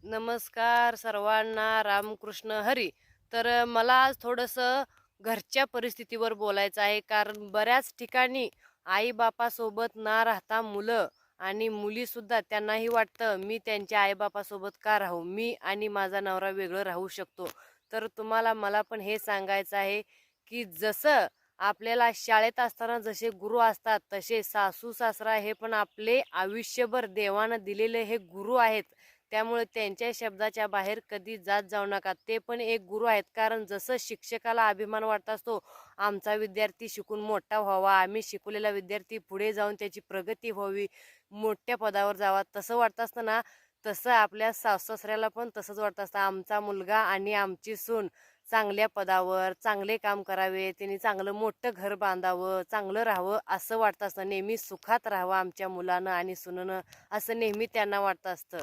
नमस्कार सर्वांना, रामकृष्ण हरी. मला आज थोडंसं घरच्या परिस्थितीवर बोलायचं आहे. कारण बऱ्याच ठिकाणी आई-बापासोबत ना राहता मुलं आणि मुलीसुद्धा त्यांनाही वाटतं, मी त्यांच्या आई-बापासोबत का राहू? मी आणि माझा नवरा वेगळं राहू शकतो. मला पण हे सांगायचं आहे, की जसं आपल्याला शाळेत असताना जसे गुरु असतात, तसे सासू-सासरा हे पण आपले आयुष्यभर देवानं दिलेले हे गुरु आहेत. त्यामुळे त्यांच्या शब्दाच्या बाहेर कधी जात जाऊ नका. ते पण एक गुरु आहेत. कारण जसं शिक्षकाला अभिमान वाटत असतो, आमचा विद्यार्थी शिकून मोठा व्हावा, आम्ही शिकवलेला विद्यार्थी पुढे जाऊन त्याची प्रगती व्हावी, मोठ्या पदावर जावा, तसं वाटत असतं ना, तसं आपल्या सासू-सासऱ्याला पण तसंच वाटत असतं. आमचा मुलगा आणि आमची सून चांगल्या पदावर, चांगले काम करावे, त्यांनी चांगलं मोठं घर बांधावं, चांगलं राहावं असं वाटत असतं. नेहमी सुखात राहावं आमच्या मुलानं आणि सुनेनं, असं नेहमी त्यांना वाटत असतं.